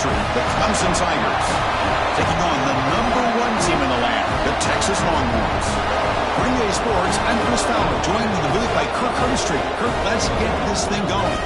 country, the Clemson Tigers, taking on the #1 team in the land, the Texas Longhorns. For EA Sports, I'm Chris Fowler, joined in the booth by Kirk Herbstreit. Kirk, let's get this thing going.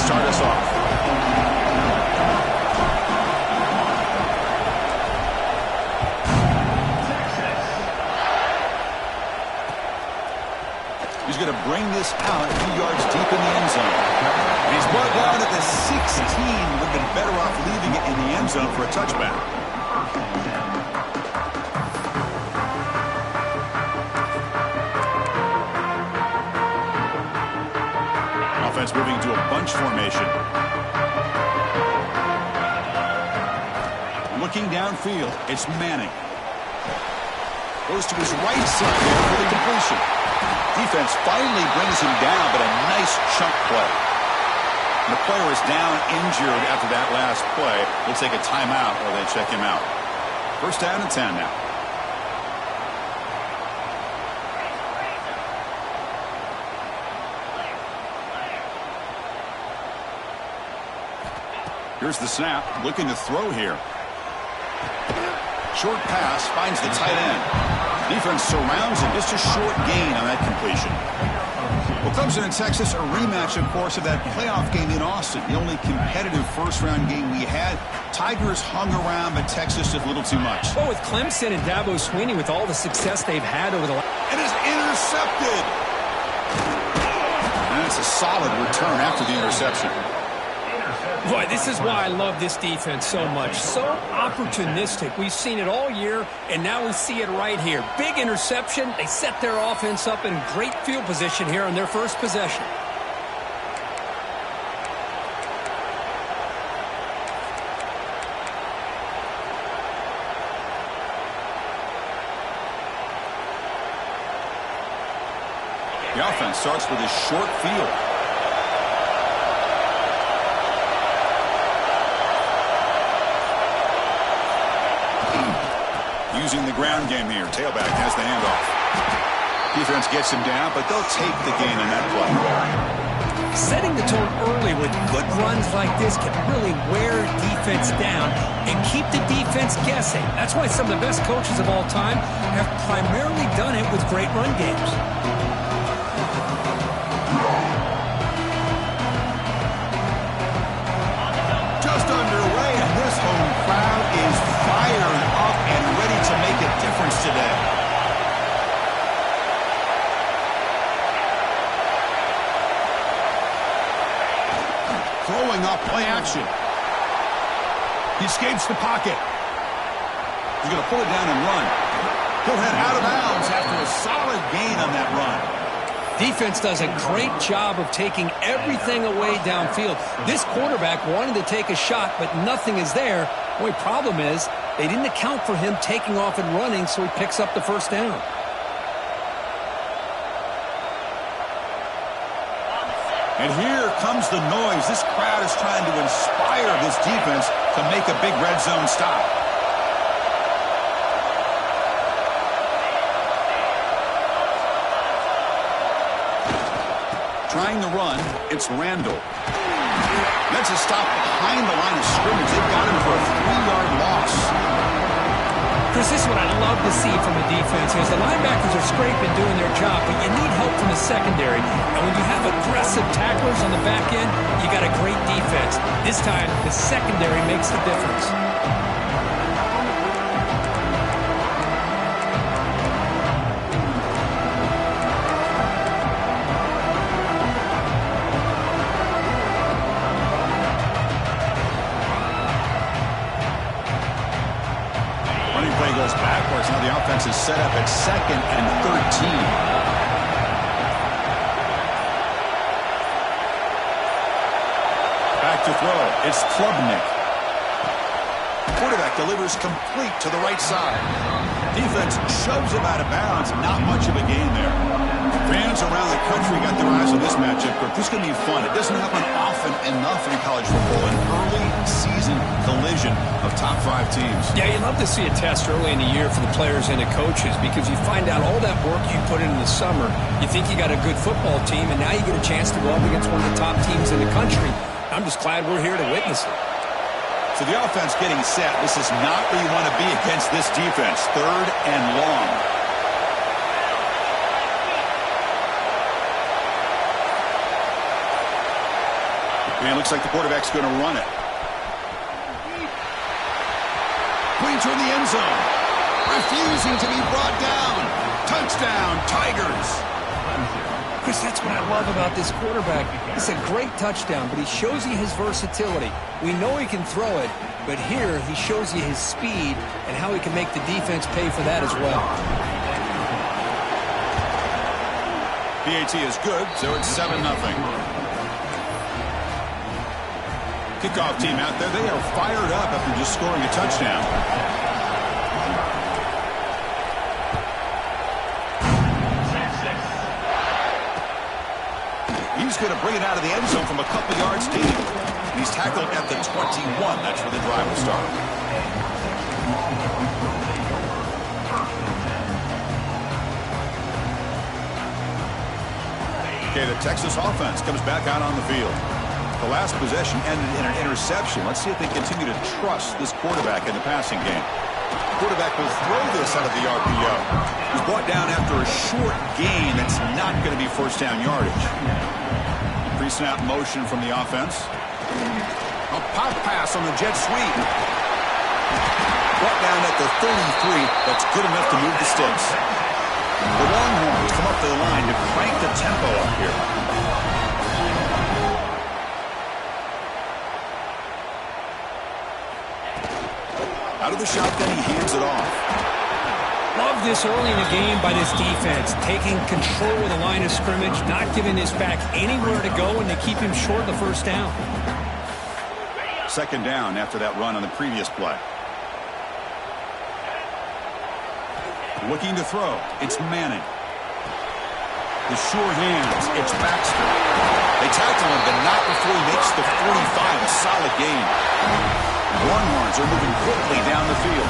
Start us off. He's going to bring this out a few yards deep in the end zone. And he's brought down at the 16. Would have been better off leaving it in the end zone for a touchback. Moving to a bunch formation. Looking downfield, it's Manning. Goes to his right side there for the completion. Defense finally brings him down, but a nice chunk play. And the player is down injured after that last play. We'll take a timeout or they check him out. First down and 10 now. Here's the snap, looking to throw here. Short pass, finds the tight end. Defense surrounds him, just a short gain on that completion. Well, Clemson and Texas, a rematch, of course, of that playoff game in Austin. The only competitive first-round game we had. Tigers hung around, but Texas just a little too much. Well, with Clemson and Dabo Swinney, with all the success they've had over the last... It is intercepted! And it's a solid return after the interception. Boy, this is why I love this defense so much. So opportunistic. We've seen it all year, and now we see it right here. Big interception. They set their offense up in great field position here on their first possession. The offense starts with a short field. Using the ground game here. Tailback has the handoff. Defense gets him down, but they'll take the gain on that play. Setting the tone early with good runs like this can really wear defense down and keep the defense guessing. That's why some of the best coaches of all time have primarily done it with great run games. Just underway, and this home crowd is fired up and ready to make a difference today. Throwing off play action. He escapes the pocket. He's going to pull it down and run. He'll head out of bounds after a solid gain on that run. Defense does a great job of taking everything away downfield. This quarterback wanted to take a shot, but nothing is there. The only problem is they didn't account for him taking off and running, so he picks up the first down. And here comes the noise. This crowd is trying to inspire this defense to make a big red zone stop. Trying the run, it's Randall. That's a stop behind the line of scrimmage. They've got him for a 3-yard loss. Chris, this is what I love to see from the defense. Is the linebackers are scraping, doing their job, but you need help from the secondary. And when you have aggressive tacklers on the back end, you got a great defense. This time, the secondary makes the difference. Goes backwards. Now the offense is set up at 2nd and 13. Back to throw. It's Klubnik. Quarterback delivers complete to the right side. Defense shoves him out of bounds. Not much of a gain there. Fans around the country got their eyes on this matchup. This is going to be fun. It doesn't happen often enough in college football. An early season collision of top 5 teams. Yeah, you love to see a test early in the year for the players and the coaches because you find out all that work you put in the summer. You think you got a good football team, and now you get a chance to go up against one of the top teams in the country. I'm just glad we're here to witness it. So the offense getting set. This is not where you want to be against this defense. 3rd and long. And it looks like the quarterback's going to run it. Going toward the end zone. Refusing to be brought down. Touchdown, Tigers. Chris, that's what I love about this quarterback. It's a great touchdown, but he shows you his versatility. We know he can throw it, but here he shows you his speed and how he can make the defense pay for that as well. PAT is good, so it's 7-0. Kickoff team out there, they are fired up after just scoring a touchdown. He's going to bring it out of the end zone from a couple yards deep. He's tackled at the 21. That's where the drive will start. Okay, the Texas offense comes back out on the field. The last possession ended in an interception. Let's see if they continue to trust this quarterback in the passing game. The quarterback will throw this out of the RPO. He's brought down after a short gain that's not going to be first down yardage. Pre-snap motion from the offense. A pop pass on the jet sweep. Brought down at the 33. That's good enough to move the sticks. The Longhorns come up to the line to crank the tempo up here. Out of the shotgun, he hands it off. Love this early in the game by this defense, taking control of the line of scrimmage, not giving this back anywhere to go, and they keep him short of the first down. 2nd down after that run on the previous play. Looking to throw. It's Manning. The sure hands. It's Baxter. They tackle him, but not before he makes the 45. A solid gain. Longhorns are moving quickly down the field.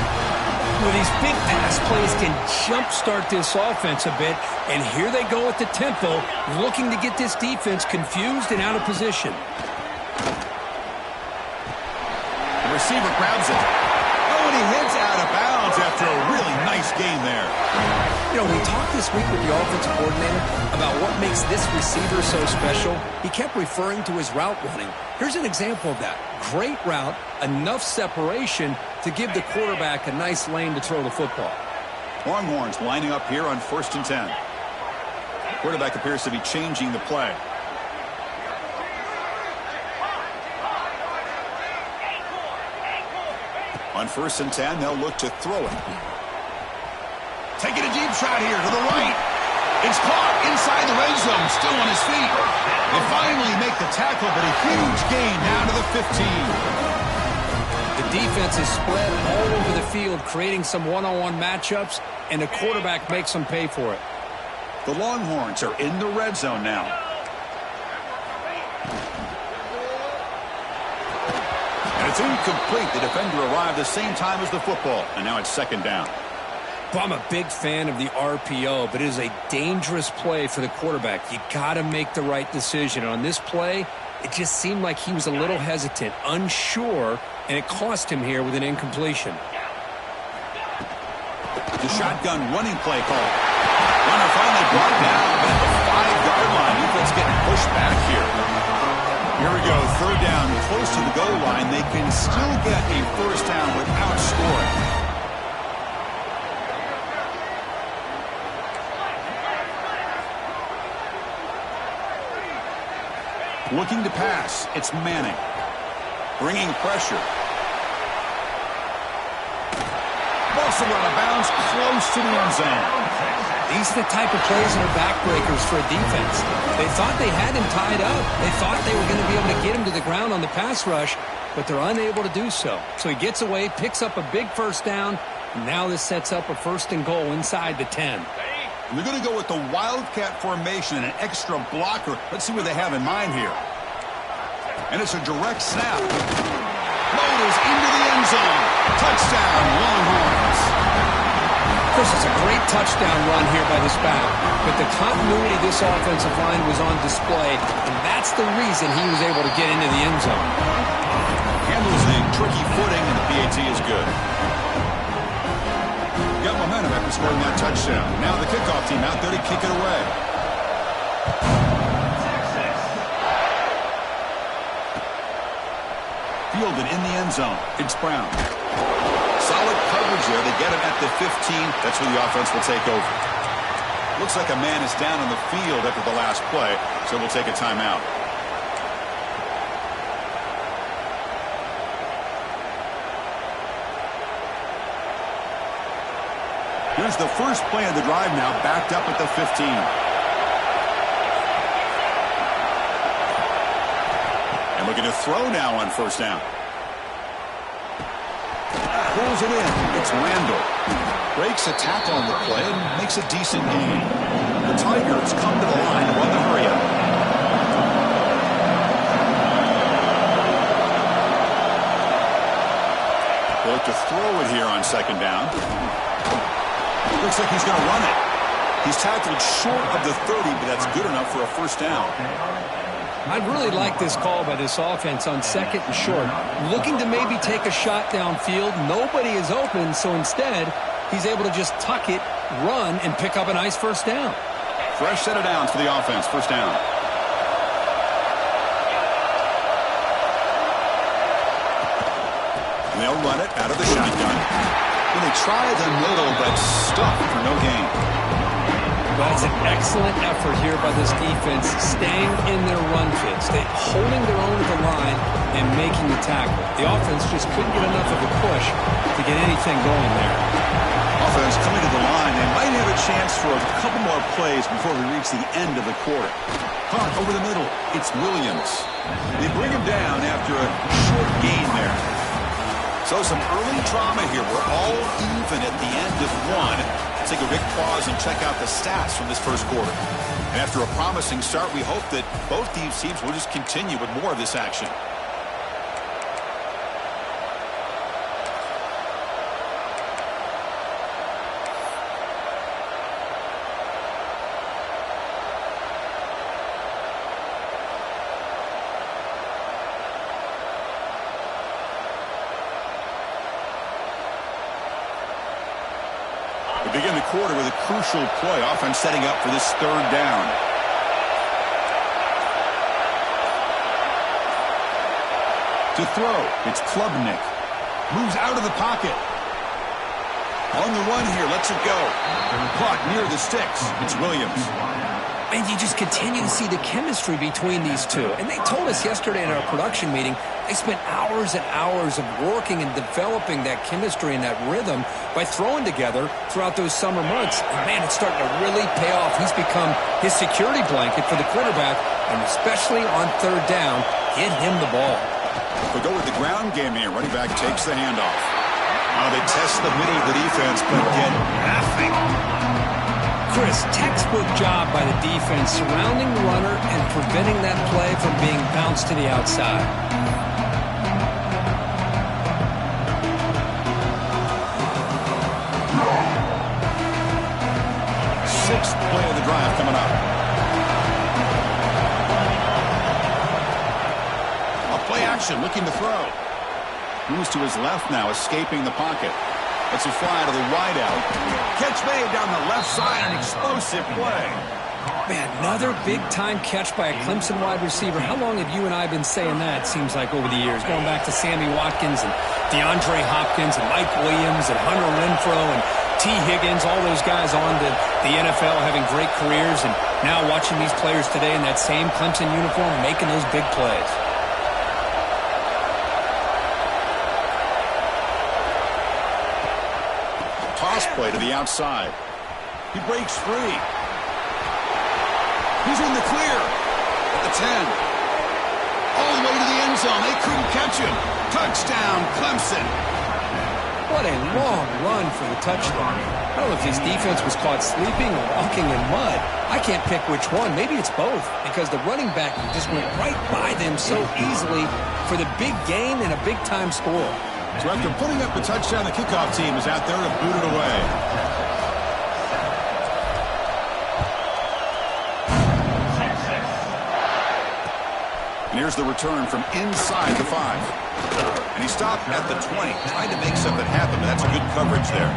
Well, these big pass plays can jumpstart this offense a bit, and here they go at the tempo, looking to get this defense confused and out of position. The receiver grabs it. Oh, and he heads out of bounds after a really nice gain there. You know, we talked this week with the offensive coordinator about what makes this receiver so special. He kept referring to his route running. Here's an example of that. Great route, enough separation to give the quarterback a nice lane to throw the football. Longhorns lining up here on 1st and 10. Quarterback appears to be changing the play. On 1st and 10, they'll look to throw it. Taking a deep shot here to the right. It's caught inside the red zone, still on his feet. They finally make the tackle, but a huge gain down to the 15. The defense is spread all over the field, creating some one-on-one matchups, and the quarterback makes them pay for it. The Longhorns are in the red zone now. And it's incomplete. The defender arrived the same time as the football, and now it's 2nd down. Well, I'm a big fan of the RPO, but it is a dangerous play for the quarterback. You got to make the right decision. On this play, it just seemed like he was a little hesitant, unsure, and it cost him here with an incompletion. The shotgun running play call. Runner finally brought down, but at the 5-yard line, defense getting pushed back here. Here we go, 3rd down, close to the goal line. They can still get a first down without scoring. Looking to pass. It's Manning. Bringing pressure. Ball's out of bounds, close to the end zone. These are the type of plays that are backbreakers for a defense. They thought they had him tied up. They thought they were going to be able to get him to the ground on the pass rush, but they're unable to do so. So he gets away, picks up a big first down, Now this sets up a 1st and goal inside the 10. And they're going to go with the Wildcat formation and an extra blocker. Let's see what they have in mind here. And it's a direct snap. Motors into the end zone. Touchdown, Longhorns. Chris, it's a great touchdown run here by this back, but the continuity of this offensive line was on display, and that's the reason he was able to get into the end zone. Handles the tricky footing, and the PAT is good. Got momentum after scoring that touchdown. Now the kickoff team out there to kick it away. Fielded in the end zone. It's Brown. Solid coverage there. They get him at the 15. That's where the offense will take over. Looks like a man is down on the field after the last play, so we'll take a timeout. Here's the first play of the drive now, backed up at the 15. And looking to throw now on 1st down. Pulls it in. It's Randall. Breaks a tackle on the play and makes a decent gain. The Tigers come to the line to run the hurry up. They look to throw it here on 2nd down. Looks like he's going to run it. He's tackled short of the 30, but that's good enough for a 1st down. I really like this call by this offense on 2nd and short. Looking to maybe take a shot downfield. Nobody is open, so instead, he's able to just tuck it, run, and pick up a nice 1st down. Fresh set of downs for the offense. 1st down. And they'll run it out of the shotgun. And they try the middle, but stuffed for no gain. That's an excellent effort here by this defense, staying in their run fits, holding their own at the line and making the tackle. The offense just couldn't get enough of a push to get anything going there. Offense coming to the line. They might have a chance for a couple more plays before we reach the end of the quarter. Punt over the middle. It's Williams. They bring him down after a short gain there. So some early drama here. We're all even at the end of one. Let's take a big pause and check out the stats from this 1st quarter. And after a promising start, we hope that both these teams will just continue with more of this action. We begin the quarter with a crucial play, offense setting up for this 3rd down. To throw, it's Klubnik. Moves out of the pocket. On the run here, lets it go. Caught near the sticks. It's Williams. And you just continue to see the chemistry between these two. And they told us yesterday in our production meeting, they spent hours and hours of working and developing that chemistry and that rhythm by throwing together throughout those summer months. And man, it's starting to really pay off. He's become his security blanket for the quarterback, and especially on 3rd down, get him the ball. We'll go with the ground game here. Running back takes the handoff. Now they test the middle of the defense, but get nothing. Chris, textbook job by the defense surrounding the runner and preventing that play from being bounced to the outside. 6th play of the drive coming up. A play action, looking to throw. Moves to his left now, escaping the pocket. Let's a fly to the wideout. Catch made down the left side, an explosive play. Man, another big-time catch by a Clemson wide receiver. How long have you and I been saying that, seems like, over the years? Going back to Sammy Watkins and DeAndre Hopkins and Mike Williams and Hunter Renfrow and T. Higgins, all those guys on to the NFL having great careers, and now watching these players today in that same Clemson uniform making those big plays. Toss play to the outside. He breaks free. He's in the clear at the 10. All the way to the end zone. They couldn't catch him. Touchdown, Clemson. What a long run for the touchdown. I don't know if his defense was caught sleeping or walking in mud. I can't pick which one. Maybe it's both, because the running back just went right by them so easily for the big gain and a big-time score. So after putting up the touchdown, the kickoff team is out there to boot it away. And here's the return from inside the 5. And he stopped at the 20, trying to make something happen, but that's good coverage there.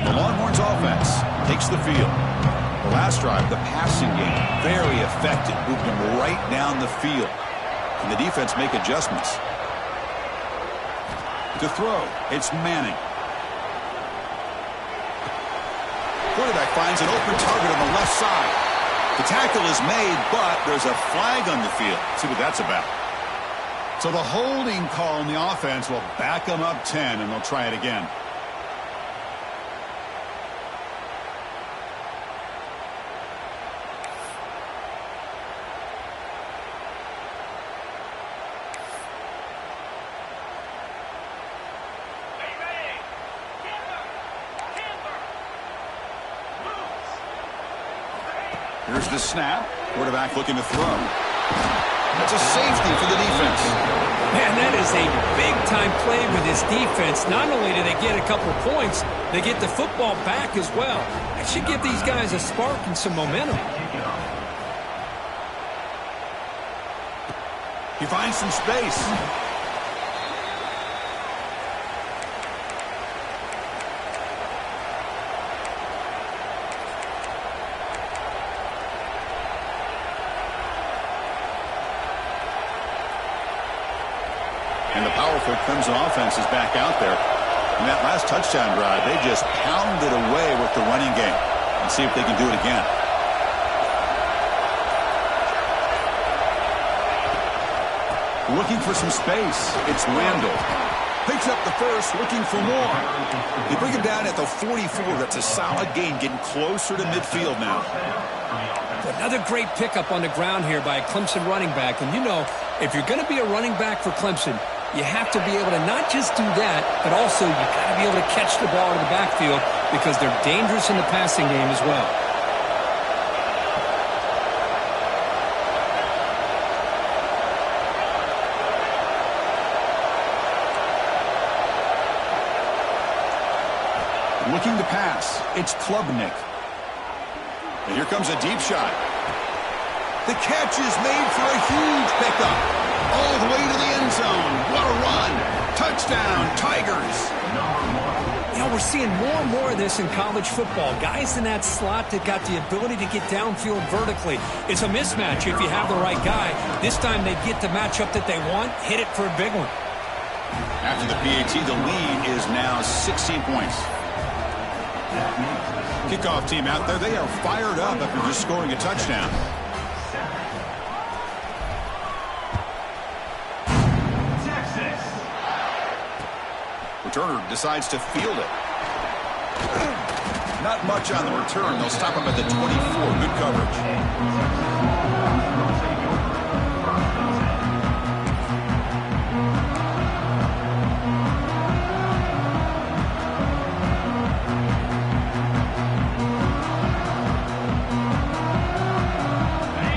The Longhorns offense takes the field. The last drive, the passing game, very effective, moved them right down the field. And the defense make adjustments. To throw, it's Manning. Quarterback finds an open target on the left side. The tackle is made, but there's a flag on the field. Let's see what that's about. So the holding call on the offense will back them up 10, and they'll try it again. Here's the snap. Quarterback looking to throw. That's a safety for the defense. Man, that is a big-time play with his defense. Not only do they get a couple points, they get the football back as well. It should give these guys a spark and some momentum. He finds some space. And the powerful Clemson offense is back out there. In that last touchdown drive, they just pounded away with the running game. Let's see if they can do it again. Looking for some space. It's Randall. Picks up the first, looking for more. They bring him down at the 44. That's a solid gain, getting closer to midfield now. Another great pickup on the ground here by a Clemson running back. And you know, if you're going to be a running back for Clemson, you have to be able to not just do that, but also you got to be able to catch the ball in the backfield because they're dangerous in the passing game as well. Looking to pass. It's Klubnik. And here comes a deep shot. The catch is made for a huge pickup. All the way to the end zone. What a run. Touchdown, Tigers. You know, we're seeing more and more of this in college football. Guys in that slot that got the ability to get downfield vertically. It's a mismatch if you have the right guy. This time they get the matchup that they want, hit it for a big one. After the PAT, the lead is now 16 points. Kickoff team out there, they are fired up after just scoring a touchdown. Returner decides to field it. Not much on the return. They'll stop him at the 24. Good coverage.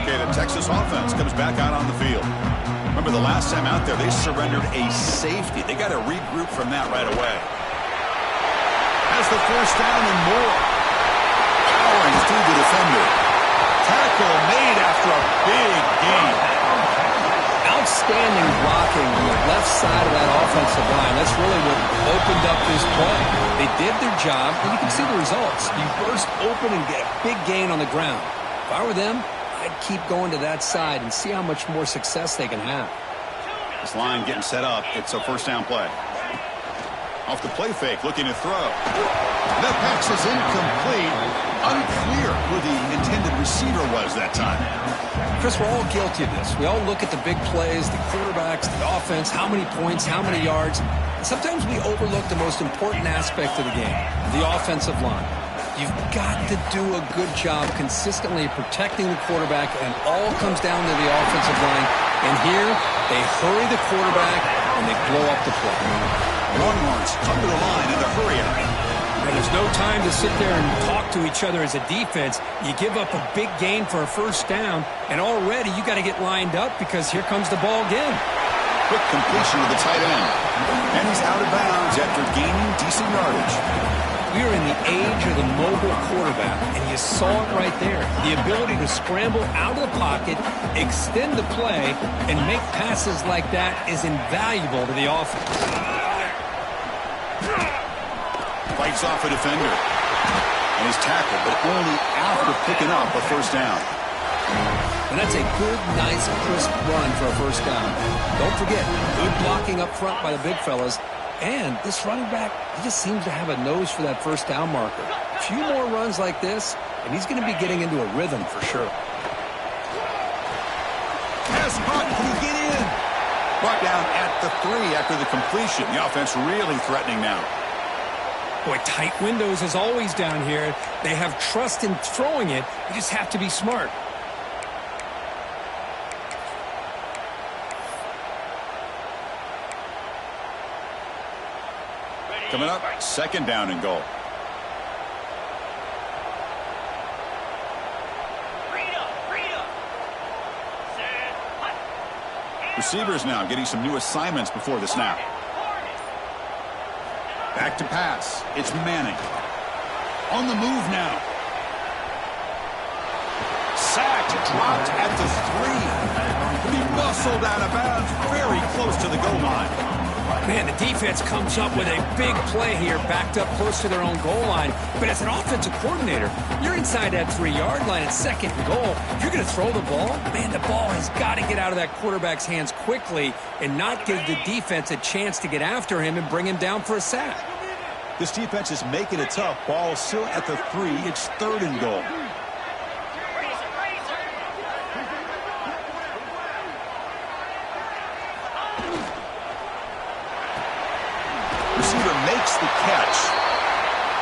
Okay, the Texas offense comes back out on the field. Remember the last time out there, they surrendered a safety. They got to regroup from that right away. Has the first down and more. Powering through the defender. Tackle made after a big gain. Outstanding blocking on the left side of that offensive line. That's really what opened up this play. They did their job, and you can see the results. You burst open and get a big gain on the ground. If I were them, I'd keep going to that side and see how much more success they can have. This line getting set up. It's a first down play. Off the play fake, looking to throw. That pass is incomplete. Unclear who the intended receiver was that time. Chris, we're all guilty of this. We all look at the big plays, the quarterbacks, the offense, how many points, how many yards. Sometimes we overlook the most important aspect of the game, the offensive line. You've got to do a good job consistently protecting the quarterback, and it all comes down to the offensive line. And here, they hurry the quarterback, and they blow up the play. Longhorns come to the line in the hurry-up. And there's no time to sit there and talk to each other as a defense. You give up a big gain for a first down, and already you got to get lined up because here comes the ball again. Quick completion to the tight end. And he's out of bounds after gaining decent yardage. We are in the age of the mobile quarterback, and you saw it right there. The ability to scramble out of the pocket, extend the play, and make passes like that is invaluable to the offense. Fights off a defender. And he's tackled, but only after picking up a first down. And that's a good, nice, crisp run for a first down. Don't forget, good blocking up front by the big fellas. And this running back, he just seems to have a nose for that first down marker. A few more runs like this, and he's going to be getting into a rhythm for sure. Pass caught. Can he get in? Brought down at the 3 after the completion. The offense really threatening now. Boy, tight windows as always down here. They have trust in throwing it. You just have to be smart. Coming up, second down and goal. Receivers now getting some new assignments before the snap. Back to pass. It's Manning. On the move now. Sacked, dropped at the 3. He muscled out of bounds, very close to the goal line. Man, the defense comes up with a big play here, backed up close to their own goal line. But as an offensive coordinator, you're inside that 3-yard line at second and goal. If you're going to throw the ball, man, the ball has got to get out of that quarterback's hands quickly and not give the defense a chance to get after him and bring him down for a sack. This defense is making it tough. Ball still at the 3. It's third and goal. Receiver makes the catch,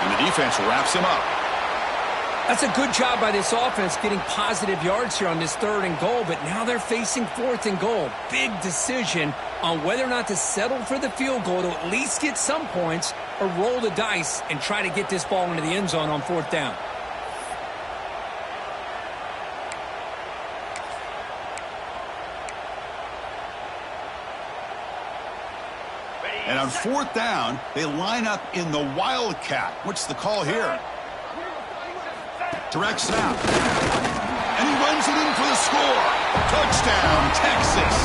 and the defense wraps him up. That's a good job by this offense getting positive yards here on this third and goal, but now they're facing fourth and goal. Big decision on whether or not to settle for the field goal to at least get some points or roll the dice and try to get this ball into the end zone on fourth down. And on fourth down, they line up in the Wildcat. What's the call here? Direct snap. And he runs it in for the score. Touchdown, Texas.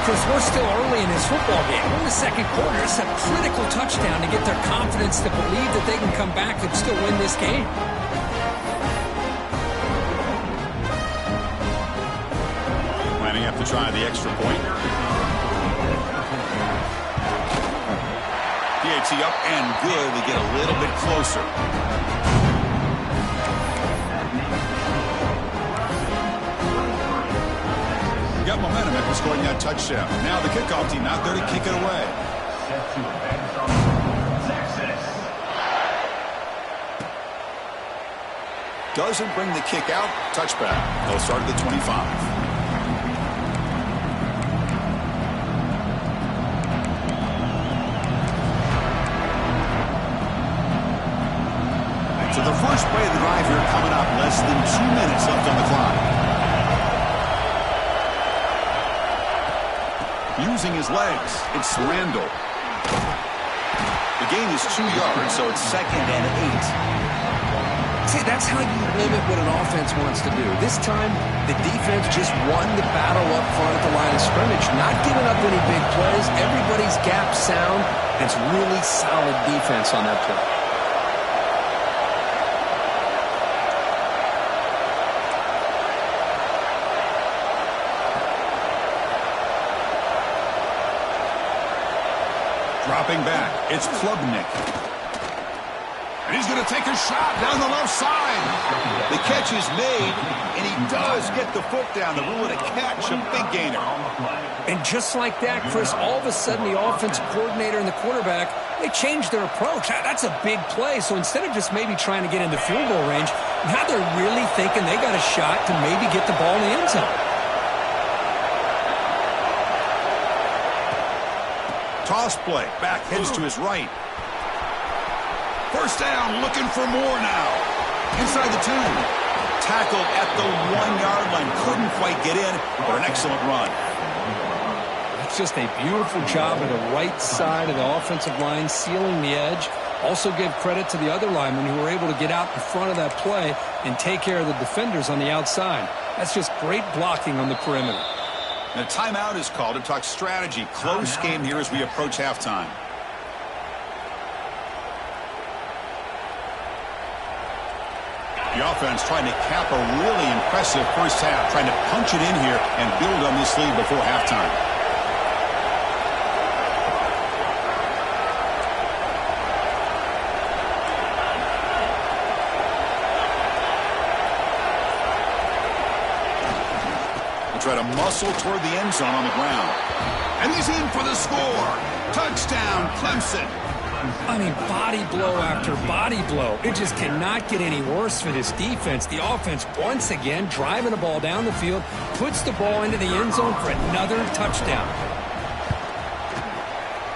Chris, we're still early in this football game. We're in the second quarter. It's a critical touchdown to get their confidence to believe that they can come back and still win this game. Lining up to try the extra point. PAT up and good. They get a little bit closer. Got momentum after scoring that touchdown. Now the kickoff team out there to kick it away. Doesn't bring the kick out. Touchback. They'll start at the 25. So the first play of the drive here coming up. Less than 2 minutes left on the clock. Using his legs, it's Randall. The gain is 2 yards, so it's second and 8. See, that's how you limit what an offense wants to do. This time, the defense just won the battle up front at the line of scrimmage, not giving up any big plays. Everybody's gap sound. It's really solid defense on that play. Dropping back, it's Klubnik. And he's going to take a shot down the left side. They catch is made, and he does get the foot down to rule it a catch, a big gainer. And just like that, Chris, all of a sudden the offensive coordinator and the quarterback, they changed their approach. That's a big play. So instead of just maybe trying to get into field goal range, now they're really thinking they got a shot to maybe get the ball in the end zone. Toss play. Back heads to his right. First down, looking for more now. Inside the 2. Tackled at the 1-yard line. Couldn't quite get in, but an excellent run. That's just a beautiful job of the right side of the offensive line, sealing the edge. Also give credit to the other linemen who were able to get out in front of that play and take care of the defenders on the outside. That's just great blocking on the perimeter. And a timeout is called to talk strategy. Close game here as we approach halftime. The offense trying to cap a really impressive first half, trying to punch it in here and build on this lead before halftime. They try to muscle toward the end zone on the ground. And he's in for the score. Touchdown, Clemson. I mean, body blow after body blow. It just cannot get any worse for this defense. The offense, once again, driving the ball down the field, puts the ball into the end zone for another touchdown.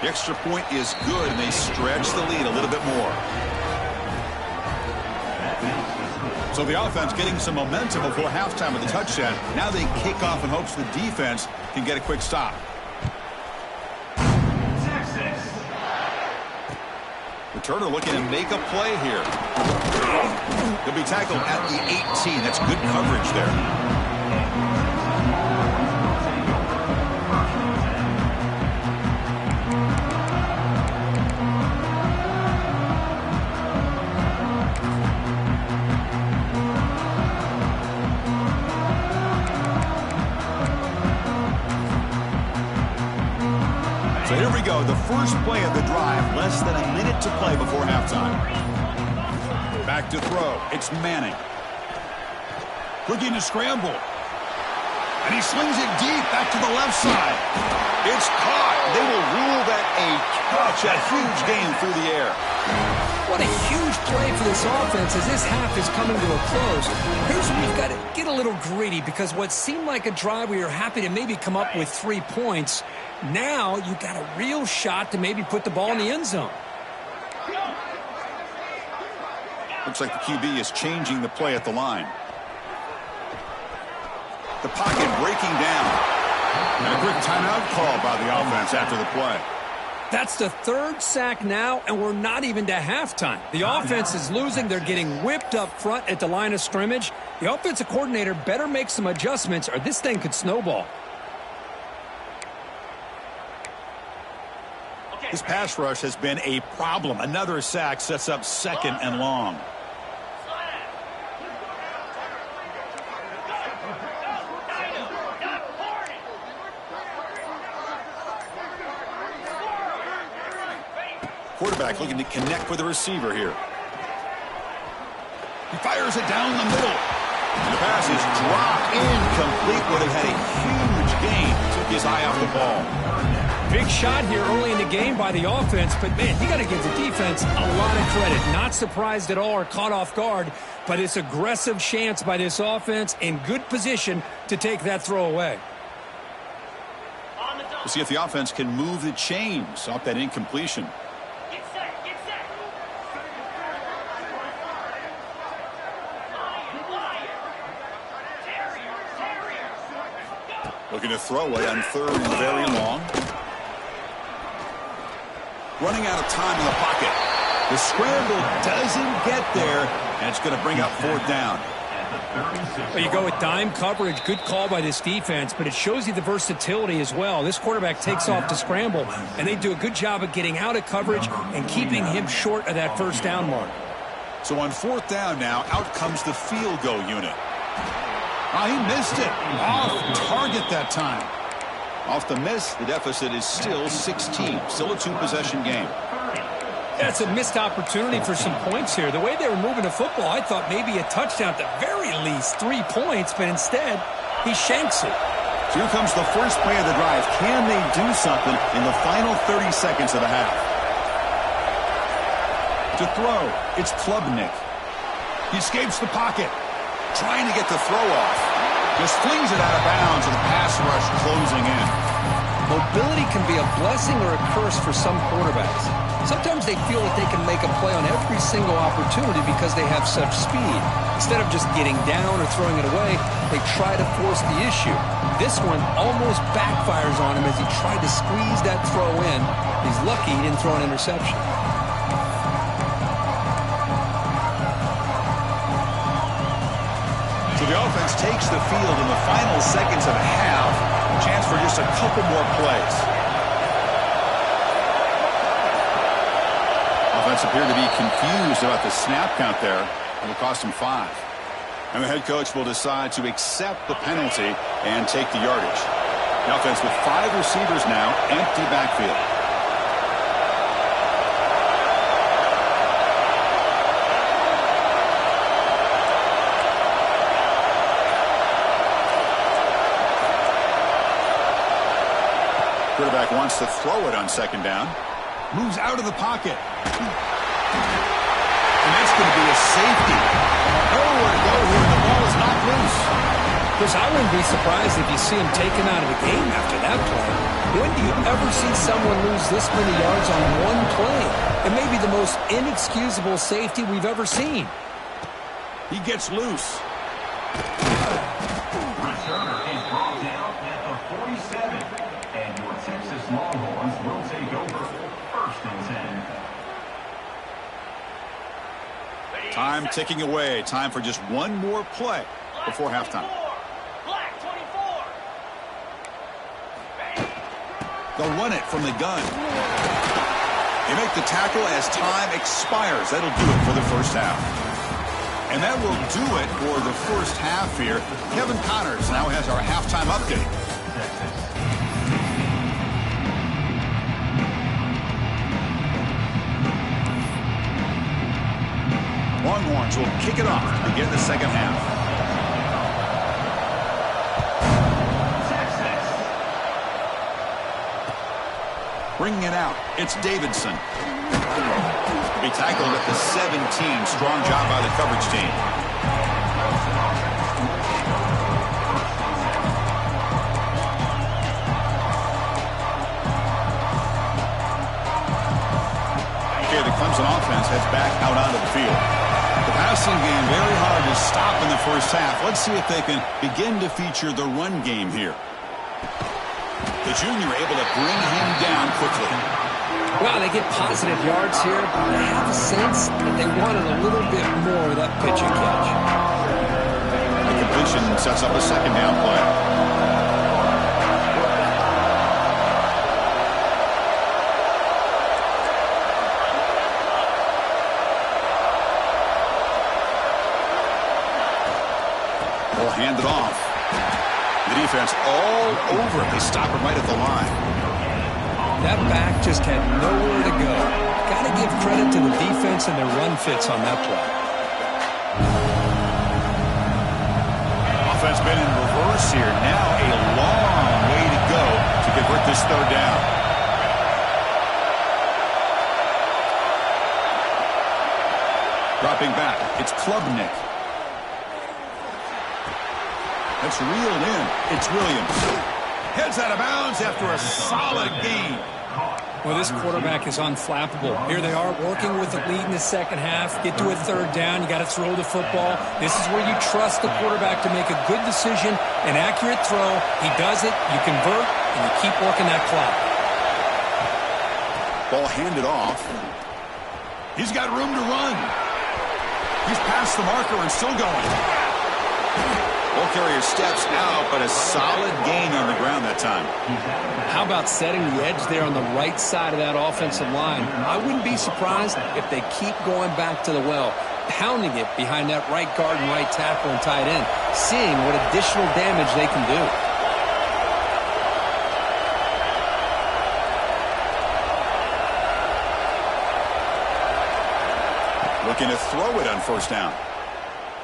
The extra point is good, and they stretch the lead a little bit more. So the offense getting some momentum before halftime with the touchdown. Now they kick off in hopes the defense can get a quick stop. Returner looking to make a play here. He'll be tackled at the 18. That's good coverage there. So here we go, the first play of the drive, less than a minute to play before halftime. Back to throw, it's Manning. Looking to scramble. And he slings it deep back to the left side. It's caught. They will rule that a catch, a huge gain through the air. What a huge play for this offense as this half is coming to a close. Here's where we've got to get a little greedy because what seemed like a drive where you're happy to maybe come up with 3 points, now you got a real shot to maybe put the ball in the end zone. Looks like the QB is changing the play at the line. The pocket breaking down. And a quick timeout call by the offense after the play. That's the 3rd sack now, and we're not even to halftime. The offense is losing. They're getting whipped up front at the line of scrimmage. The offensive coordinator better make some adjustments or this thing could snowball. This pass rush has been a problem. Another sack sets up 2nd and long. Quarterback looking to connect with the receiver here. He fires it down the middle. And the pass is dropped incomplete. Would have had a huge gain. Took his eye off the ball. Big shot here early in the game by the offense, but man, you got to give the defense a lot of credit. Not surprised at all or caught off guard, but it's aggressive chance by this offense in good position to take that throw away. We'll see if the offense can move the chains off that incompletion. Looking to throw away on 3rd and very long. Running out of time in the pocket. The scramble doesn't get there, and it's going to bring up 4th down. Well, you go with dime coverage. Good call by this defense, but it shows you the versatility as well. This quarterback takes off to scramble, and they do a good job of getting out of coverage and keeping him short of that 1st down mark. So on 4th down now, out comes the field goal unit. Oh, he missed it. Off target that time. Off the miss, the deficit is still 16. Still a 2-possession game. That's a missed opportunity for some points here. The way they were moving the football, I thought maybe a touchdown at the very least, 3 points, but instead, he shanks it. So here comes the first play of the drive. Can they do something in the final 30 seconds of the half? To throw, it's Klubnik. He escapes the pocket, trying to get the throw off. Just flings it out of bounds with the pass rush closing in. Mobility can be a blessing or a curse for some quarterbacks. Sometimes they feel that they can make a play on every single opportunity because they have such speed. Instead of just getting down or throwing it away, they try to force the issue. This one almost backfires on him as he tried to squeeze that throw in. He's lucky he didn't throw an interception. So the offense takes the field in the final seconds of the half. Chance for just a couple more plays. Offense appeared to be confused about the snap count there. It will cost him 5. And the head coach will decide to accept the penalty and take the yardage. The offense with 5 receivers now, empty backfield. Quarterback wants to throw it on second down. Moves out of the pocket. And that's going to be a safety. Nowhere to go here. The ball is knocked loose. Chris, I wouldn't be surprised if you see him taken out of the game after that play. When do you ever see someone lose this many yards on one play? It may be the most inexcusable safety we've ever seen. He gets loose. Returner is brought down at the 47. And your Texas Longhorns will take over. 1st and 10. Time ticking away. Time for just one more play before halftime. They'll run it from the gun. They make the tackle as time expires. That'll do it for the first half. And that will do it for the first half here. Kevin Connors now has our halftime update. Longhorns will kick it off to begin the second half. Bringing it out, it's Davidson. He tackled at the 17. Strong job by the coverage team. Okay, the Clemson offense heads back out onto the field. The passing game very hard to stop in the first half. Let's see if they can begin to feature the run game here. The junior able to bring him down quickly. Well, they get positive yards here, but I have a sense that they wanted a little bit more of that pitch and catch. The completion sets up a second down play. They'll hand it off. The defense all over it. They stop it right at the line. That back just had nowhere to go. Got to give credit to the defense and their run fits on that play. Offense been in reverse here. Now a long way to go to convert this third down. Dropping back, it's Klubnik. That's reeled in. It's Williams. Heads out of bounds after a solid gain. Well, this quarterback is unflappable. Here they are working with the lead in the second half. Get to a third down. You got to throw the football. This is where you trust the quarterback to make a good decision, an accurate throw. He does it. You convert, and you keep working that clock. Ball handed off. He's got room to run. He's past the marker and still going. Ball carrier steps out, but a solid gain on the ground that time. How about setting the edge there on the right side of that offensive line? I wouldn't be surprised if they keep going back to the well, pounding it behind that right guard and right tackle and tight end, seeing what additional damage they can do. Looking to throw it on first down.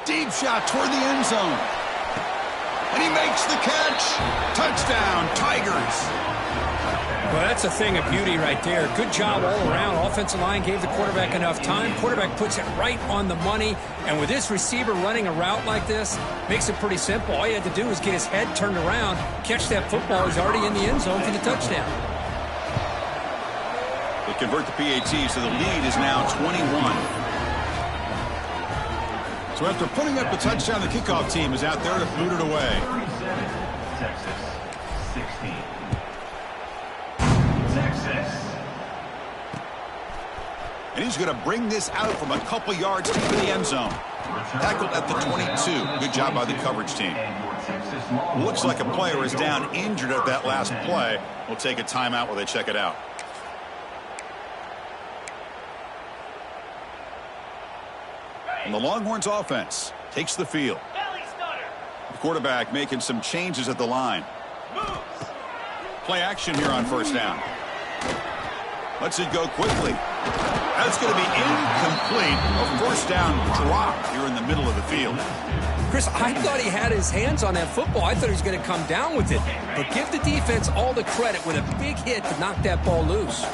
Deep shot toward the end zone. And he makes the catch. Touchdown, Tigers. Well, that's a thing of beauty right there. Good job all around. Offensive line gave the quarterback enough time. Quarterback puts it right on the money. And with this receiver running a route like this, makes it pretty simple. All you had to do was get his head turned around, catch that football. He's already in the end zone for the touchdown. They convert the PAT, so the lead is now 21. So after putting up the touchdown, the kickoff team is out there to boot it away. 37, Texas 16. Texas. And he's going to bring this out from a couple yards deep in the end zone. Tackled at the 22. Good job by the coverage team. Looks like a player is down injured at that last play. We'll take a timeout while they check it out. And the Longhorns offense takes the field. The quarterback making some changes at the line. Play action here on first down. Lets it go quickly. That's going to be incomplete. A first down drop here in the middle of the field. Chris, I thought he had his hands on that football. I thought he was going to come down with it. But give the defense all the credit with a big hit to knock that ball loose.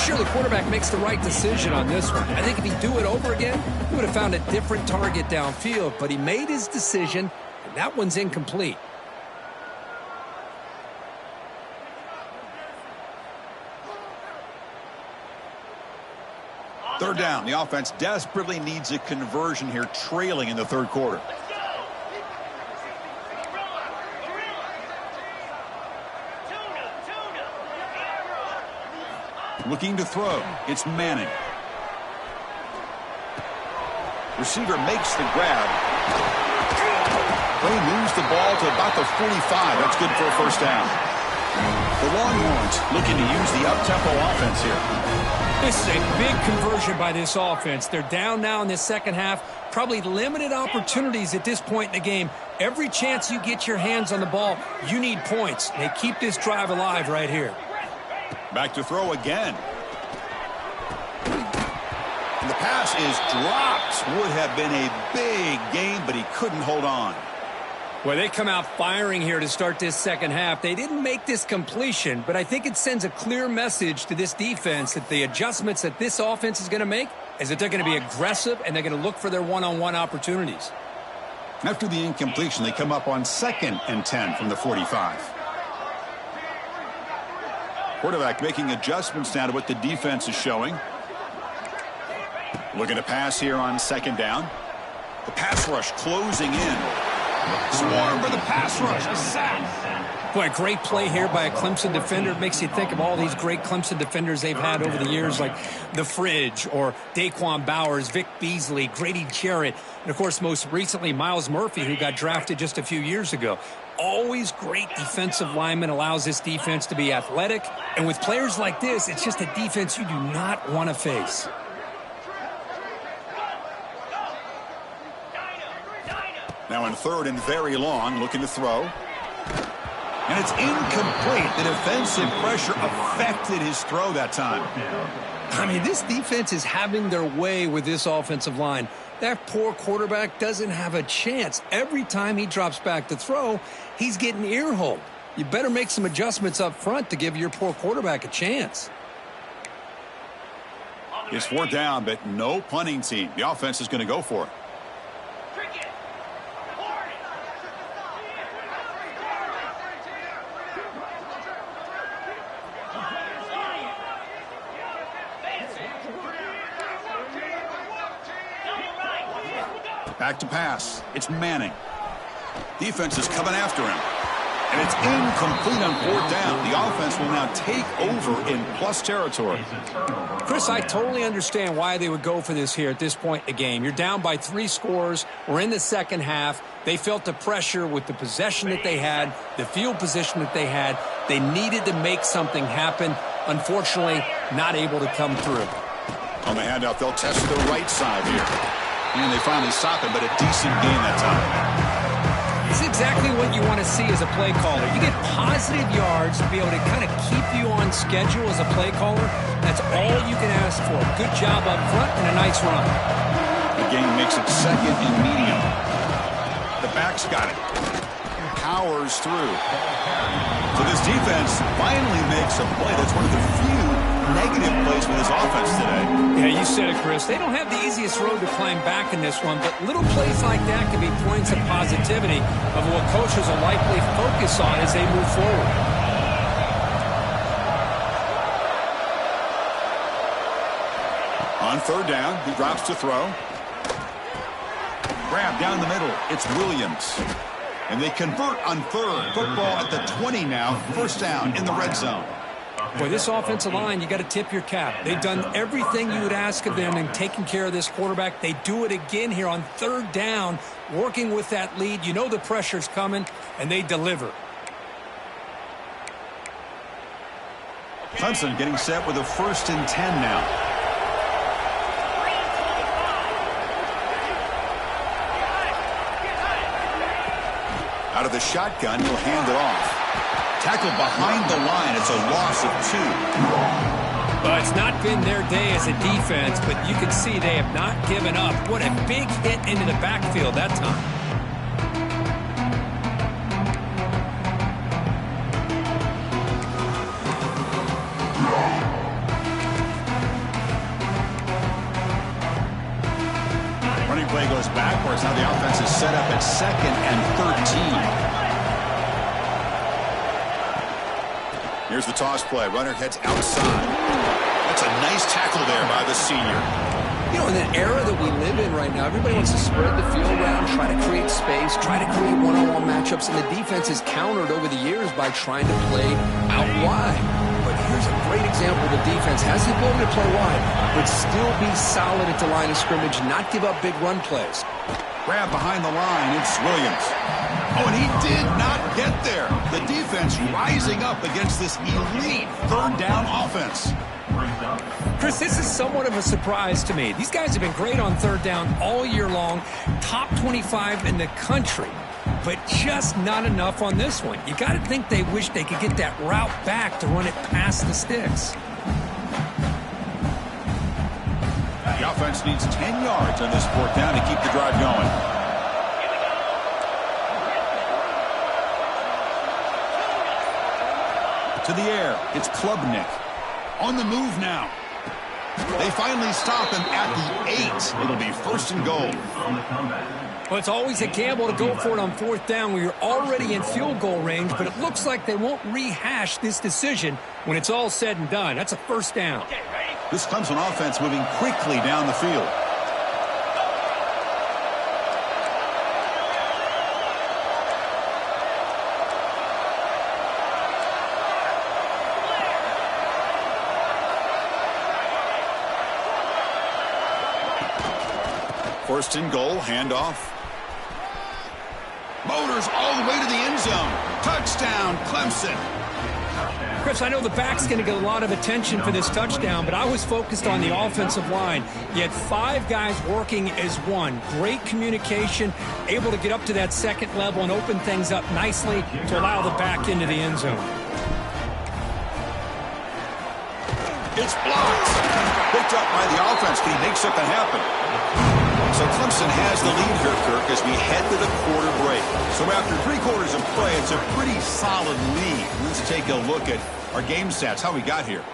Sure, the quarterback makes the right decision on this one. I think if he'd do it over again, he would have found a different target downfield, but he made his decision, and that one's incomplete. Third down. The offense desperately needs a conversion here, trailing in the third quarter. Looking to throw. It's Manning. Receiver makes the grab. They moves the ball to about the 45. That's good for a first down. The Longhorns looking to use the up-tempo offense here. This is a big conversion by this offense. They're down now in this second half. Probably limited opportunities at this point in the game. Every chance you get your hands on the ball, you need points. They keep this drive alive right here. Back to throw again. And the pass is dropped. Would have been a big gain, but he couldn't hold on. Well, they come out firing here to start this second half. They didn't make this completion, but I think it sends a clear message to this defense that the adjustments that this offense is going to make is that they're going to be aggressive and they're going to look for their one-on-one opportunities. After the incompletion, they come up on 2nd and 10 from the 45. Quarterback making adjustments now to what the defense is showing. Looking to pass here on second down. The pass rush closing in. Swarm for the pass rush. A sack. Boy, a great play here by a Clemson defender. It makes you think of all these great Clemson defenders they've had over the years, like The Fridge or Daquan Bowers, Vic Beasley, Grady Jarrett, and, of course, most recently, Myles Murphy, who got drafted just a few years ago. Always great defensive lineman, allows this defense to be athletic. And with players like this, it's just a defense you do not want to face. Now in third and very long, looking to throw. And it's incomplete. The defensive pressure affected his throw that time. I mean, this defense is having their way with this offensive line. That poor quarterback doesn't have a chance. Every time he drops back to throw, he's getting ear-holed. You better make some adjustments up front to give your poor quarterback a chance. It's 4th down, but no punting team. The offense is going to go for it. Back to pass. It's Manning. Defense is coming after him. And it's incomplete on 4th down. The offense will now take over in plus territory. Chris, I totally understand why they would go for this here at this point in the game. You're down by 3 scores. We're in the second half. They felt the pressure with the possession that they had, the field position that they had. They needed to make something happen. Unfortunately, not able to come through. On the handoff, they'll test the right side here. And they finally stop him, but a decent gain that time. It's exactly what you want to see as a play caller. You get positive yards to be able to kind of keep you on schedule as a play caller. That's all you can ask for. Good job up front and a nice run. The game makes it second and medium. The back's got it. Powers through. So this defense finally makes a play. That's one of the few negative plays for this offense today. Yeah, you said it, Chris. They don't have the easiest road to climb back in this one, but little plays like that can be points of positivity of what coaches will likely focus on as they move forward. On third down, he drops to throw. Grab down the middle. It's Williams. And they convert on third. Football at the 20 now. First down in the red zone. Boy, this offensive line, you got to tip your cap. They've done everything you would ask of them in taking care of this quarterback. They do it again here on third down, working with that lead. You know the pressure's coming, and they deliver. Clemson getting set with a 1st and 10 now. Out of the shotgun, he'll hand it off. Tackled behind the line. It's a loss of 2. Well, it's not been their day as a defense, but you can see they have not given up. What a big hit into the backfield that time. Running play goes backwards. Now the offense is set up at 2nd and 13. Here's the toss play. Runner heads outside. That's a nice tackle there by the senior. You know, in the era that we live in right now, everybody wants to spread the field around, try to create space, try to create one-on-one matchups, and the defense has countered over the years by trying to play out wide. But here's a great example. The defense has the ability to play wide, but still be solid at the line of scrimmage, not give up big run plays. Grab behind the line. It's Williams. Oh, and he did not get there. The defense rising up against this elite third down offense. Chris, this is somewhat of a surprise to me. These guys have been great on third down all year long, top 25 in the country, but just not enough on this one. You got to think they wish they could get that route back to run it past the sticks. The offense needs 10 yards on this 4th down to keep the drive going. To the air, it's Klubnik. On the move now. They finally stop him at the 8. It'll be 1st and goal. Well, it's always a gamble to go for it on 4th down where you're already in field goal range, but it looks like they won't rehash this decision when it's all said and done. That's a 1st down. This Clemson offense moving quickly down the field. First and goal, handoff. Motors all the way to the end zone. Touchdown, Clemson. Chris, I know the back's going to get a lot of attention for this touchdown, but I was focused on the offensive line. You had 5 guys working as one. Great communication, able to get up to that 2nd level and open things up nicely to allow the back into the end zone. It's blocked. Picked up by the offense. Can he make something happen? So Clemson has the lead here, Kirk, as we head to the quarter break. So after 3 quarters of play, it's a pretty solid lead. Let's take a look at our game stats, how we got here.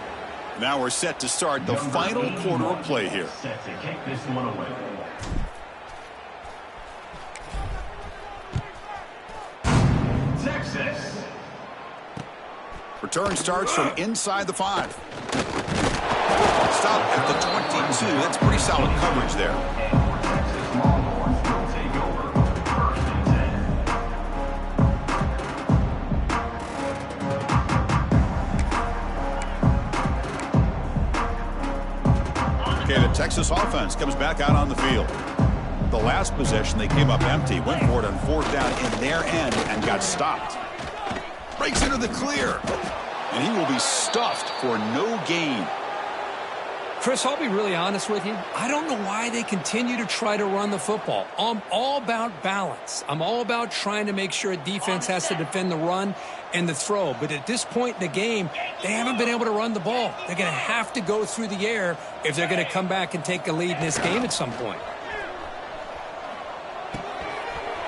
Now we're set to start the final quarter of play here. Set to kick this one away. Texas. Return starts from inside the 5. Stop at the 22. That's pretty solid coverage there. Texas Longhorns will take over 1st and 10. Okay, the Texas offense comes back out on the field. The last possession, they came up empty, went for it on 4th down in their end and got stopped. Breaks into the clear, and he will be stuffed for no gain. Chris, I'll be really honest with you. I don't know why they continue to try to run the football. I'm all about balance. I'm all about trying to make sure a defense has to defend the run and the throw. But at this point in the game, they haven't been able to run the ball. They're going to have to go through the air if they're going to come back and take a lead in this game at some point.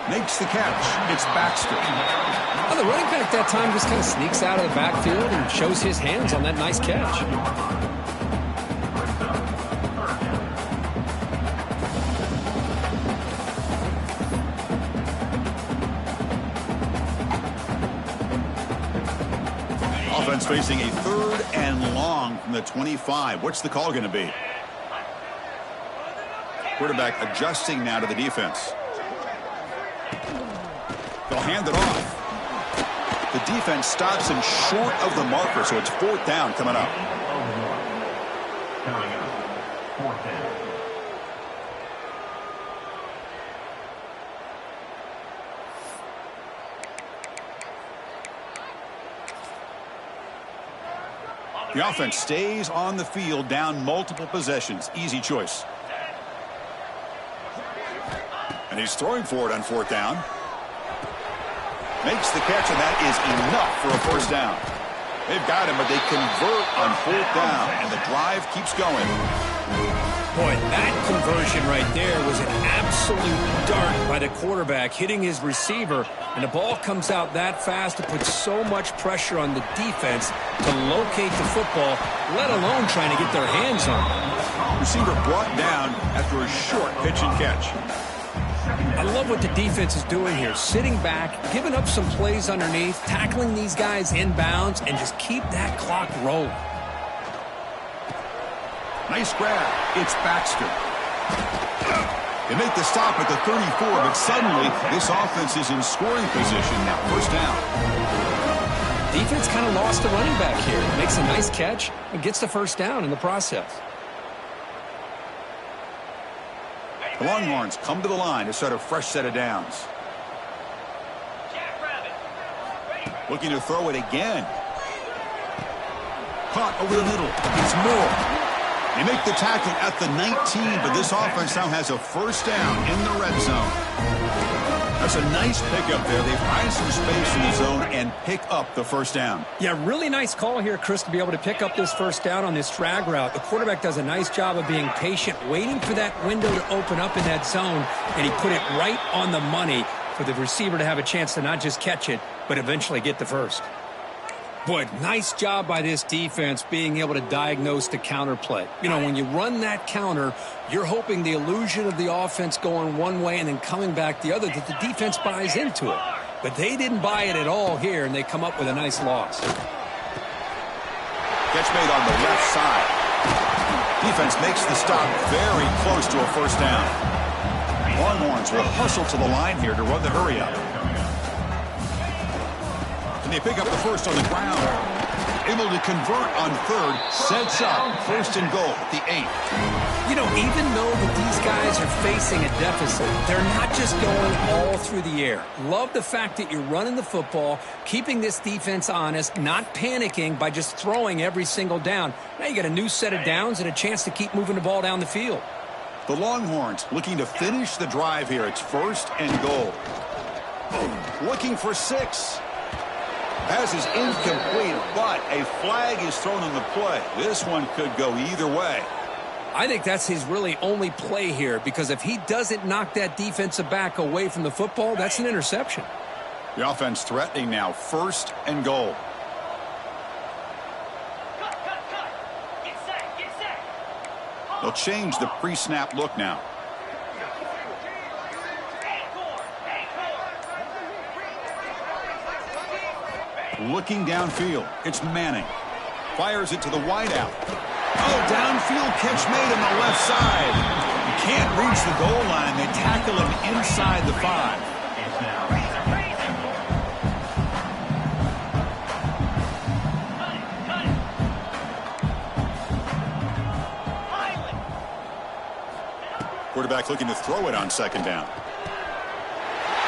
Makes the catch. It's Baxter. Well, the running back that time just kind of sneaks out of the backfield and shows his hands on that nice catch. Offense facing a 3rd and long from the 25. What's the call going to be? Quarterback adjusting now to the defense. They'll hand it off. The defense stops him short of the marker, so it's 4th down coming up. Coming up, 4th down. The offense stays on the field, down multiple possessions. Easy choice. And he's throwing for it on 4th down. Makes the catch, and that is enough for a 1st down. They've got him, but they convert on 4th down, and the drive keeps going. Boy, that conversion right there was an absolute dart by the quarterback, hitting his receiver, and the ball comes out that fast to put so much pressure on the defense to locate the football, let alone trying to get their hands on it. Receiver brought down after a short pitch and catch. I love what the defense is doing here, sitting back, giving up some plays underneath, tackling these guys inbounds, and just keep that clock rolling. Nice grab. It's Baxter. They make the stop at the 34, but suddenly this offense is in scoring position now. 1st down. Defense kind of lost the running back here. Makes a nice catch and gets the 1st down in the process. The Longhorns come to the line to start a fresh set of downs. Looking to throw it again. Caught over the middle. It's Moore. They make the tackle at the 19, but this offense now has a 1st down in the red zone. That's a nice pickup there. They find some space in the zone and pick up the 1st down. Yeah, really nice call here, Chris, to be able to pick up this 1st down on this drag route. The quarterback does a nice job of being patient, waiting for that window to open up in that zone, and he put it right on the money for the receiver to have a chance to not just catch it, but eventually get the 1st. Boy, nice job by this defense being able to diagnose the counter play. You know, when you run that counter, you're hoping the illusion of the offense going one way and then coming back the other, that the defense buys into it. But they didn't buy it at all here, and they come up with a nice loss. Catch made on the left side. Defense makes the stop very close to a 1st down. Longhorns will hustle to the line here to run the hurry up. And they pick up the 1st on the ground. Able to convert on 3rd. Sets up 1st and goal at the 8. You know, even though that these guys are facing a deficit, they're not just going all through the air. Love the fact that you're running the football, keeping this defense honest, not panicking by just throwing every single down. Now you got a new set of downs and a chance to keep moving the ball down the field. The Longhorns looking to finish the drive here. It's 1st and goal. Looking for 6. Pass is incomplete, but a flag is thrown on the play. This one could go either way. I think that's his really only play here, because if he doesn't knock that defensive back away from the football, that's an interception. The offense threatening now. 1st and goal. They'll change the pre-snap look now. Looking downfield. It's Manning. Fires it to the wideout. Oh, downfield catch made on the left side. You can't reach the goal line. They tackle him inside the 5. Quarterback looking to throw it on 2nd down.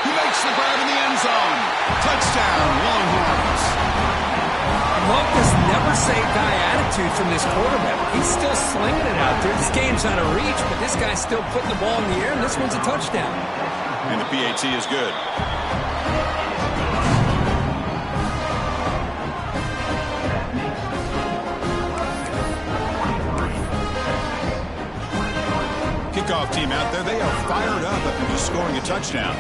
He makes the grab in the end zone. Touchdown, Longhorns. Love this never save-die attitude from this quarterback. He's still slinging it out there. This game's out of reach, but this guy's still putting the ball in the air, and this one's a touchdown. And the PAT is good. Kickoff team out there, they are fired up after just scoring a touchdown.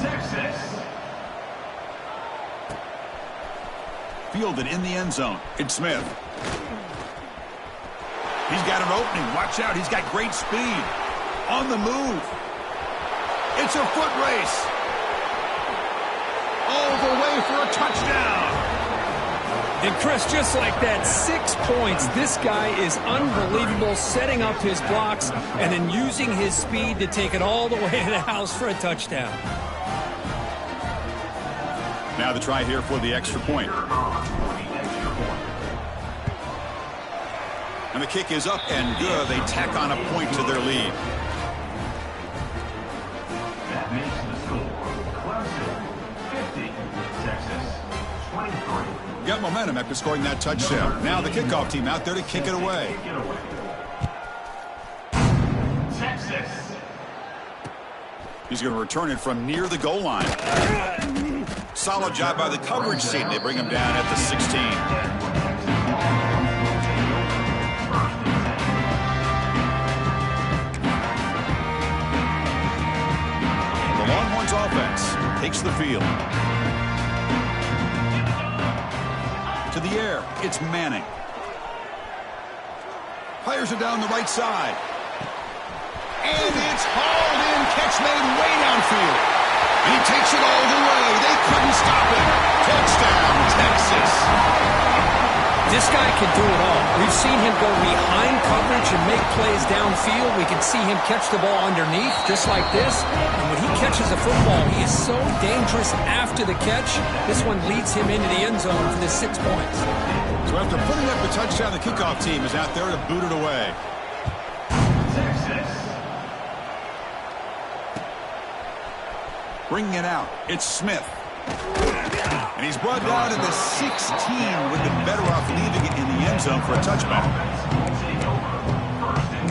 Texas. Fielded in the end zone. It's Smith. He's got an opening. Watch out. He's got great speed. On the move. It's a foot race. All the way for a touchdown. And Chris, just like that, 6 points. This guy is unbelievable, setting up his blocks and then using his speed to take it all the way to the house for a touchdown. Now the try here for the extra point. And the kick is up and good. They tack on a point to their lead. That makes the score. Clemson 50, Texas 23. Got momentum after scoring that touchdown. Now the kickoff team out there to kick it away. Texas. He's going to return it from near the goal line. Solid job by the coverage team. They bring him down at the 16. The Longhorns offense takes the field. To the air, it's Manning. Fires it down the right side. And it's hauled in. Catch made way downfield. And he takes it all the way. They couldn't stop him. Touchdown, Texas. This guy can do it all. We've seen him go behind coverage and make plays downfield. We can see him catch the ball underneath, just like this. And when he catches a football, he is so dangerous after the catch. This one leads him into the end zone for the 6 points. So after putting up the touchdown, the kickoff team is out there to boot it away. Texas. Bringing it out, it's Smith. And he's brought down to the 16. Would have been better off leaving it in the end zone for a touchback. Will take over. First and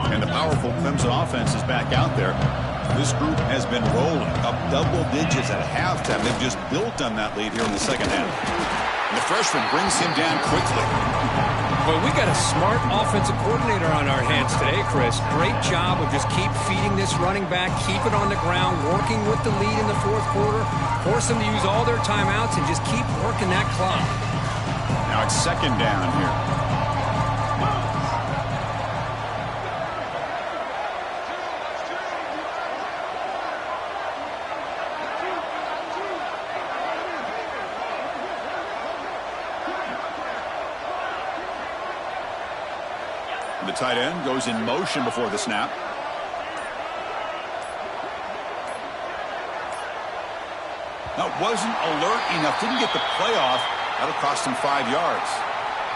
10. And the powerful Clemson offense is back out there. This group has been rolling up double digits at halftime. They've just built on that lead here in the second half. And the freshman brings him down quickly. Well, we got a smart offensive coordinator on our hands today, Chris. Great job of just keep feeding this running back, keep it on the ground, working with the lead in the fourth quarter, force them to use all their timeouts, and just keep working that clock. Now it's second down here. The tight end goes in motion before the snap. Now, wasn't alert enough. Didn't get the playoff. That'll cost him 5 yards.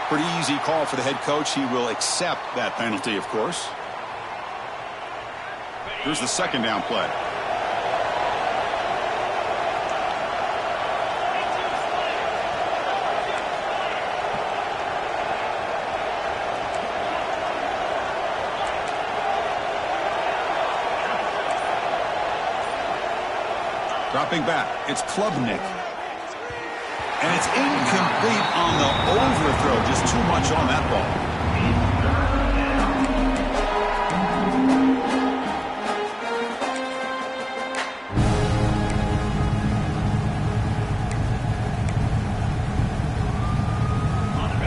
Pretty easy call for the head coach. He will accept that penalty, of course. Here's the second down play. Dropping back, it's Klubnik. And it's incomplete on the overthrow. Just too much on that ball.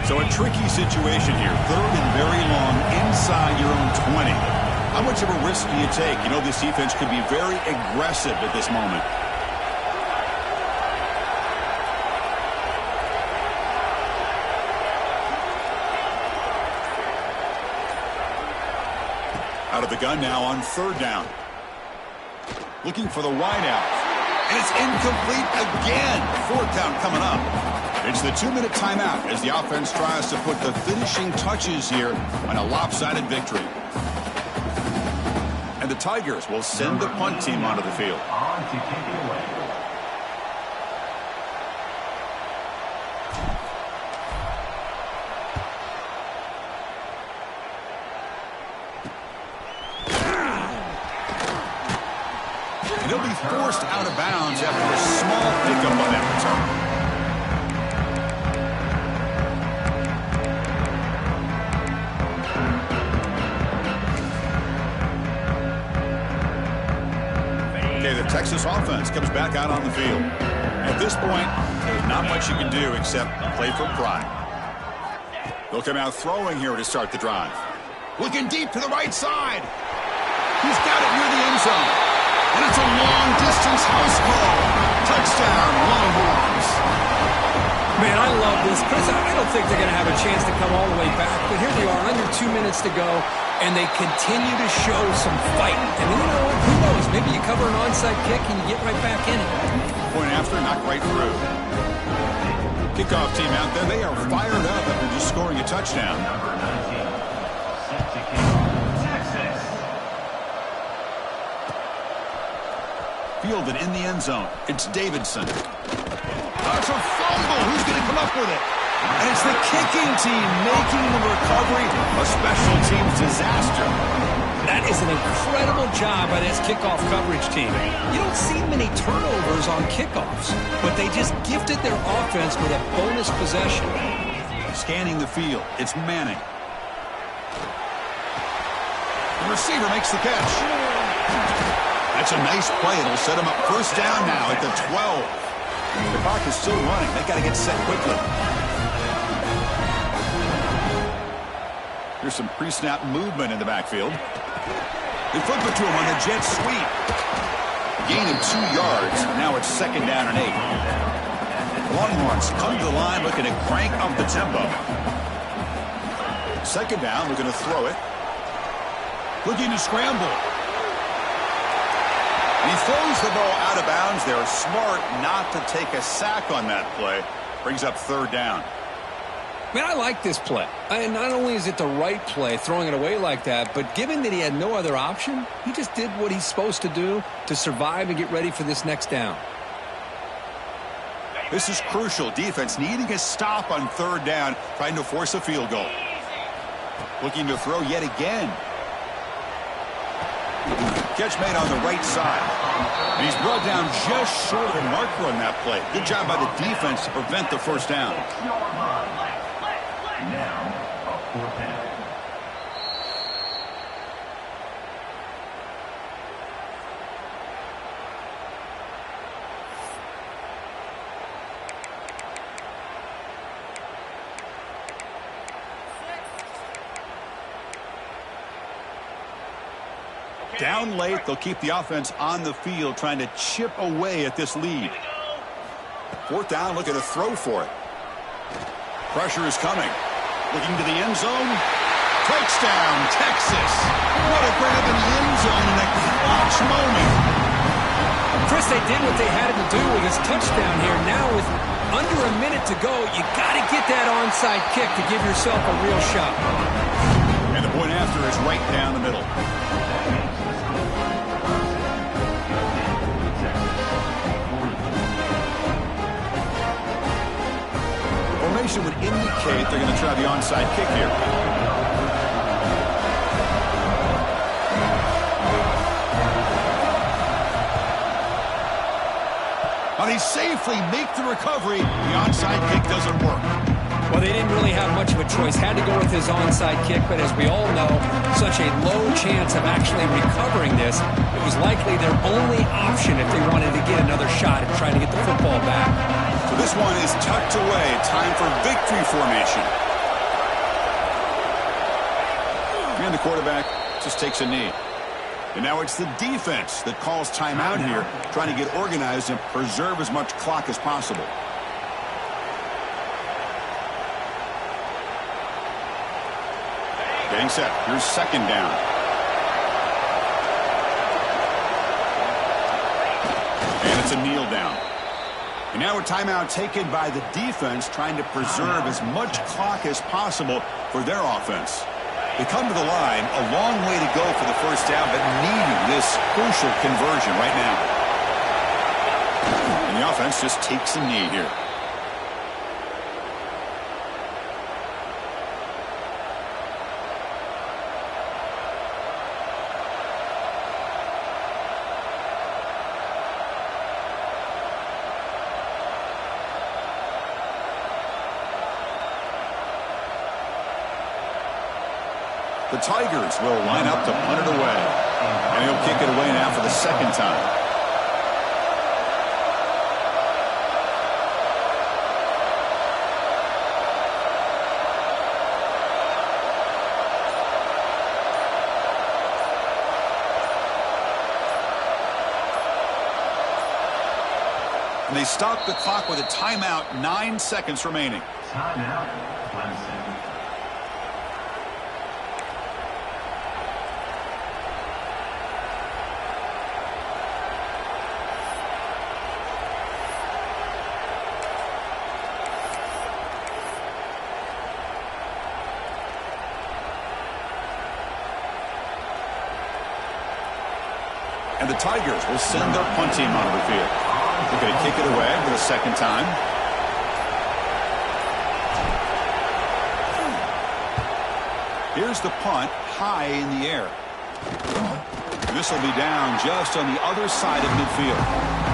So a tricky situation here. Third and very long inside your own 20. How much of a risk do you take? You know, this defense could be very aggressive at this moment. Out of the gun now on third down. Looking for the wide out. And it's incomplete again. Fourth down coming up. It's the 2-minute timeout as the offense tries to put the finishing touches here on a lopsided victory. And the Tigers will send the punt team onto the field. On to kick it away. And he'll be forced out of bounds after a small pickup on that return. The Texas offense comes back out on the field. At this point, there's not much you can do except play for pride. They'll come out throwing here to start the drive. Looking deep to the right side. He's got it near the end zone. And it's a long-distance house call. Touchdown, Longhorns. Man, I love this. Chris, I don't think they're going to have a chance to come all the way back. But here they are, under 2 minutes to go. And they continue to show some fight. And you know what? Who knows? Maybe you cover an onside kick and you get right back in it. Point after, knocked right through. Kickoff team out there. They are fired up after just scoring a touchdown. Number 19, set to kick off, Texas. Fielded in the end zone. It's Davidson. That's a fumble. Who's going to come up with it? And it's the kicking team making the recovery a special teams disaster. That is an incredible job by this kickoff coverage team. You don't see many turnovers on kickoffs, but they just gifted their offense with a bonus possession. Scanning the field, it's Manning. The receiver makes the catch. That's a nice play. It'll set him up first down now at the 12. The clock is still running. They got to get set quickly. Here's some pre-snap movement in the backfield. They flip it to him on a jet sweep. Gain of 2 yards. Now it's second down and 8. Longhorns come to the line looking to crank up the tempo. Second down, looking to throw it. Looking to scramble. And he throws the ball out of bounds. They're smart not to take a sack on that play. Brings up third down. Man, I like this play. And not only is it the right play, throwing it away like that, but given that he had no other option, he just did what he's supposed to do to survive and get ready for this next down. This is crucial. Defense needing a stop on third down, trying to force a field goal. Looking to throw yet again. Catch made on the right side. And he's brought down just short of a marker on that play. Good job by the defense to prevent the first down. Now, a fourth down. Down late, they'll keep the offense on the field, trying to chip away at this lead. Fourth down, looking to throw for it. Pressure is coming. Looking to the end zone. Touchdown, Texas. What a grab in the end zone in a clutch moment. Chris, they did what they had to do with his touchdown here. Now with under a minute to go, you got to get that onside kick to give yourself a real shot. And the point after is right down the middle. Formation would indicate they're going to try the onside kick here. Now they safely make the recovery. The onside kick doesn't work. Well, they didn't really have much of a choice. Had to go with his onside kick, but as we all know, such a low chance of actually recovering this. It was likely their only option if they wanted to get another shot at trying to get the football back. So this one is tucked away. Time for victory formation. And the quarterback just takes a knee. And now it's the defense that calls timeout here, trying to get organized and preserve as much clock as possible. Getting set. Here's second down. And it's a kneel down. And now a timeout taken by the defense, trying to preserve as much clock as possible for their offense. They come to the line, a long way to go for the first down, but needing this crucial conversion right now. And the offense just takes a knee here. The Tigers will line up to punt it away. And he'll kick it away now for the second time. And they stop the clock with a timeout, 9 seconds remaining. Timeout, Clemson. And the Tigers will send their punt team onto the field. They're going to kick it away for the second time. Here's the punt, high in the air. This will be down just on the other side of midfield.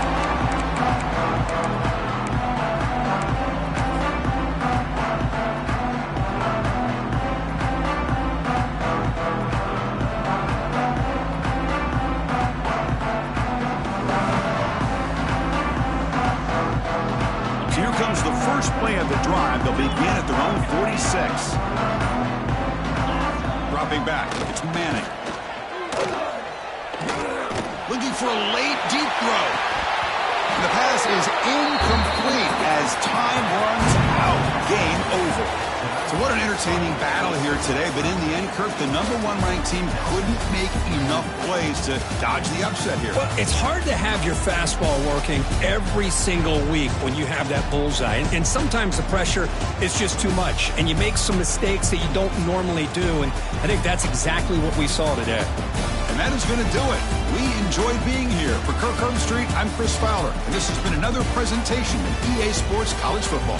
Comes the first play of the drive. They'll begin at their own 46. Dropping back. It's Manning. Looking for a late deep throw. And the pass is incomplete as time runs out. Game over. So what an entertaining battle here today. But in the end, Kirk, the #1 ranked team couldn't make enough plays to dodge the upset here. Well, it's hard to have your fastball working every single week when you have that bullseye. And sometimes the pressure is just too much. And you make some mistakes that you don't normally do. And I think that's exactly what we saw today. And that is going to do it. We enjoyed being here. For Kirk Herbstreit, I'm Chris Fowler. And this has been another presentation of EA Sports College Football.